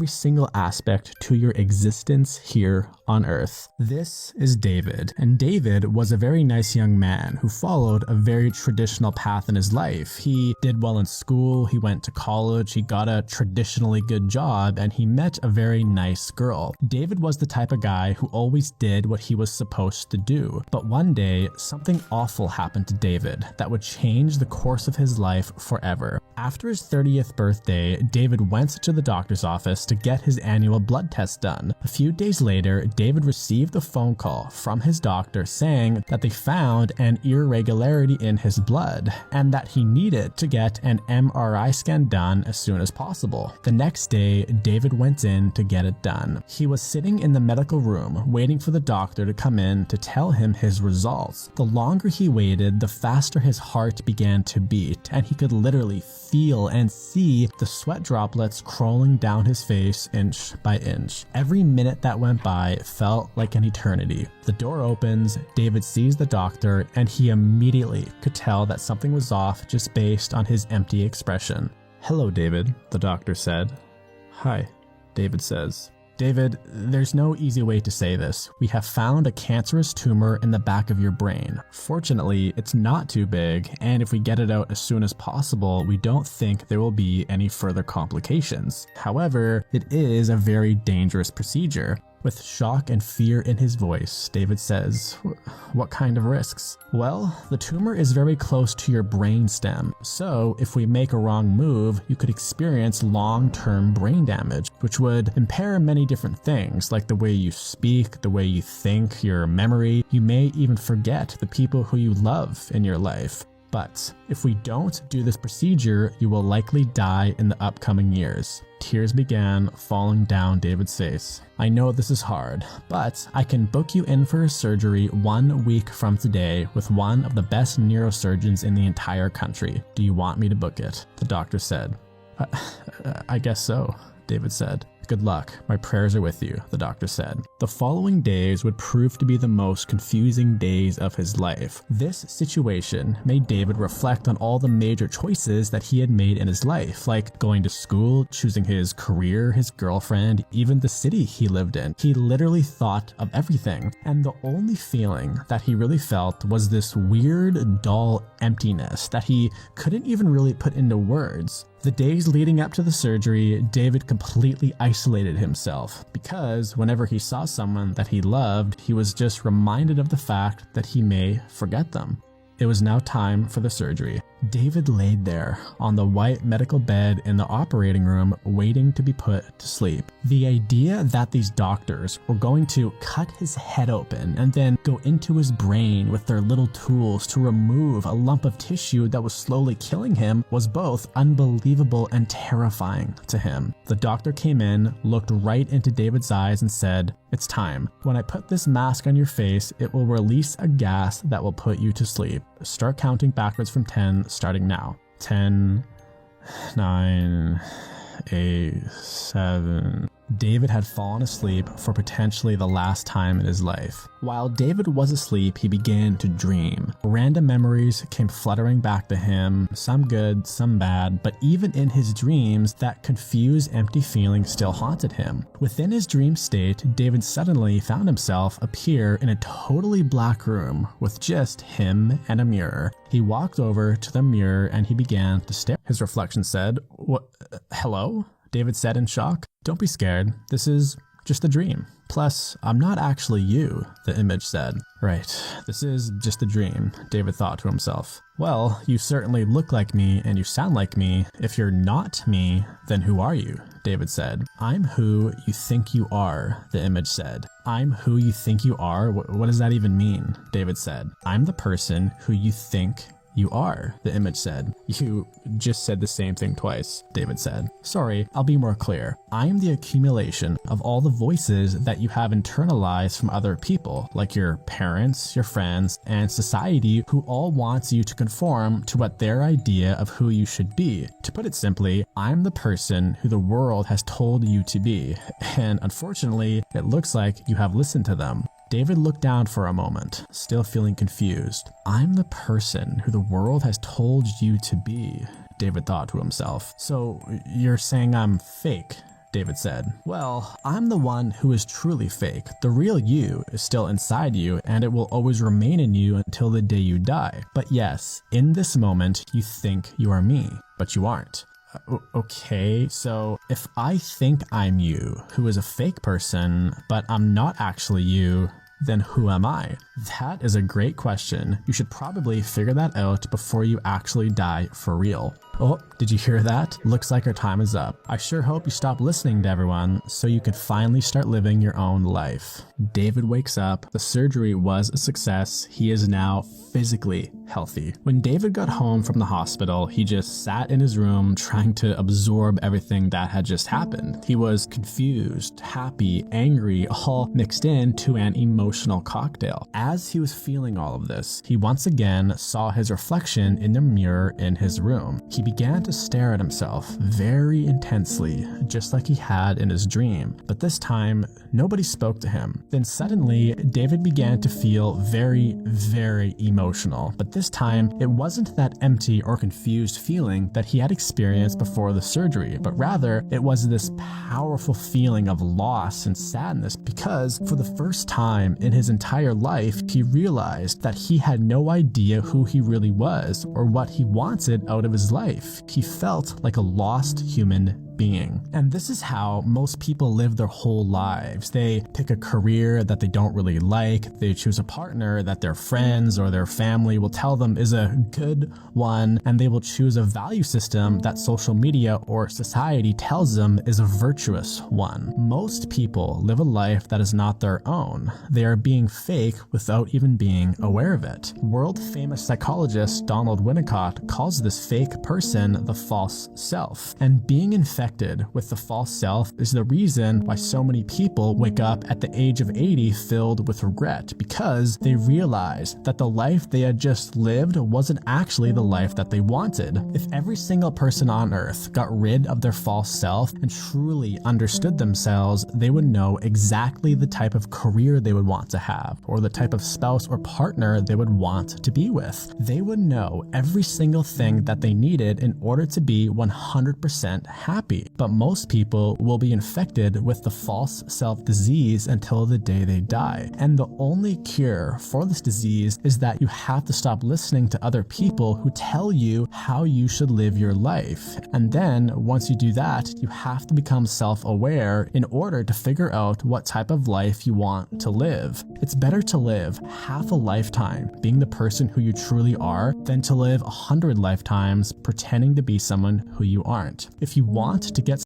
every single aspect to your existence here on earth. This is David, and David was a very nice young man who followed a very traditional path in his life. He did well in school, he went to college, he got a traditionally good job, and he met a very nice girl. David was the type of guy who always did what he was supposed to do. But one day, something awful happened to David that would change the course of his life forever. After his 30th birthday, David went to the doctor's office to get his annual blood test done. A few days later, David received a phone call from his doctor saying that they found an irregularity in his blood and that he needed to get an MRI scan done as soon as possible. The next day, David went in to get it done. He was sitting in the medical room waiting for the doctor to come in to tell him his results. The longer he waited, the faster his heart began to beat, and he could literally feel and see the sweat droplets crawling down his face inch by inch. Every minute that went by felt like an eternity. The door opens, David sees the doctor, and he immediately could tell that something was off just based on his empty expression. "Hello, David," the doctor said. "Hi," David says. "David, there's no easy way to say this. We have found a cancerous tumor in the back of your brain. Fortunately, it's not too big, and if we get it out as soon as possible, we don't think there will be any further complications. However, it is a very dangerous procedure." With shock and fear in his voice, David says, "What kind of risks?" "Well, the tumor is very close to your brain stem, so if we make a wrong move, you could experience long-term brain damage, which would impair many different things, like the way you speak, the way you think, your memory. You may even forget the people who you love in your life. But if we don't do this procedure, you will likely die in the upcoming years." Tears began falling down David's face. "I know this is hard, but I can book you in for a surgery 1 week from today with one of the best neurosurgeons in the entire country. Do you want me to book it?" The doctor said. I guess so," David said. "Good luck. My prayers are with you," the doctor said. The following days would prove to be the most confusing days of his life. This situation made David reflect on all the major choices that he had made in his life, like going to school, choosing his career, his girlfriend, even the city he lived in. He literally thought of everything, and the only feeling that he really felt was this weird, dull emptiness that he couldn't even really put into words. The days leading up to the surgery, David completely isolated himself because whenever he saw someone that he loved, he was just reminded of the fact that he may forget them. It was now time for the surgery. David laid there on the white medical bed in the operating room waiting to be put to sleep. The idea that these doctors were going to cut his head open and then go into his brain with their little tools to remove a lump of tissue that was slowly killing him was both unbelievable and terrifying to him. The doctor came in, looked right into David's eyes and said, "It's time. When I put this mask on your face, it will release a gas that will put you to sleep. Start counting backwards from 10, starting now. 10, 9, 8, 7. David had fallen asleep for potentially the last time in his life. While David was asleep, he began to dream. Random memories came fluttering back to him, some good, some bad, but even in his dreams, that confused, empty feeling still haunted him. Within his dream state, David suddenly found himself appear in a totally black room with just him and a mirror. He walked over to the mirror and he began to stare. His reflection said, "What? Hello?" David said in shock. "Don't be scared. This is just a dream. Plus, I'm not actually you," the image said. "Right, this is just a dream," David thought to himself. "Well, you certainly look like me and you sound like me. If you're not me, then who are you?" David said. "I'm who you think you are," the image said. "I'm who you think you are? What does that even mean?" David said. "I'm the person who you think you are," the image said. "You just said the same thing twice," David said. "Sorry, I'll be more clear. I am the accumulation of all the voices that you have internalized from other people, like your parents, your friends, and society, who all wants you to conform to what their idea of who you should be. To put it simply, I'm the person who the world has told you to be, and unfortunately, it looks like you have listened to them." David looked down for a moment, still feeling confused. "I'm the person who the world has told you to be," David thought to himself. "So you're saying I'm fake?" David said. Well, I'm the one who is truly fake. The real you is still inside you, and it will always remain in you until the day you die. But yes, in this moment, you think you are me, but you aren't. Okay, so if I think I'm you, who is a fake person, but I'm not actually you, then who am I? That is a great question. You should probably figure that out before you actually die for real. Oh, did you hear that? Looks like our time is up. I sure hope you stop listening to everyone so you can finally start living your own life. David wakes up. The surgery was a success. He is now physically healthy. When David got home from the hospital, he just sat in his room trying to absorb everything that had just happened. He was confused, happy, angry, all mixed into an emotional cocktail. As he was feeling all of this, he once again saw his reflection in the mirror in his room. He began to stare at himself very intensely, just like he had in his dream. But this time, nobody spoke to him. Then suddenly, David began to feel very, very emotional. But this time, it wasn't that empty or confused feeling that he had experienced before the surgery, but rather, it was this powerful feeling of loss and sadness because for the first time in his entire life, he realized that he had no idea who he really was or what he wanted out of his life. He felt like a lost human being. And this is how most people live their whole lives. They pick a career that they don't really like. They choose a partner that their friends or their family will tell them is a good one, and they will choose a value system that social media or society tells them is a virtuous one. Most people live a life that is not their own. They are being fake without even being aware of it. World-famous psychologist Donald Winnicott calls this fake person the false self. And being infected with the false self is the reason why so many people wake up at the age of 80 filled with regret, because they realized that the life they had just lived wasn't actually the life that they wanted. If every single person on earth got rid of their false self and truly understood themselves, they would know exactly the type of career they would want to have, or the type of spouse or partner they would want to be with. They would know every single thing that they needed in order to be 100% happy. But most people will be infected with the false self disease until the day they die. And the only cure for this disease is that you have to stop listening to other people who tell you how you should live your life. And then once you do that, you have to become self-aware in order to figure out what type of life you want to live. It's better to live half a lifetime being the person who you truly are than to live 100 lifetimes pretending to be someone who you aren't. If you want to get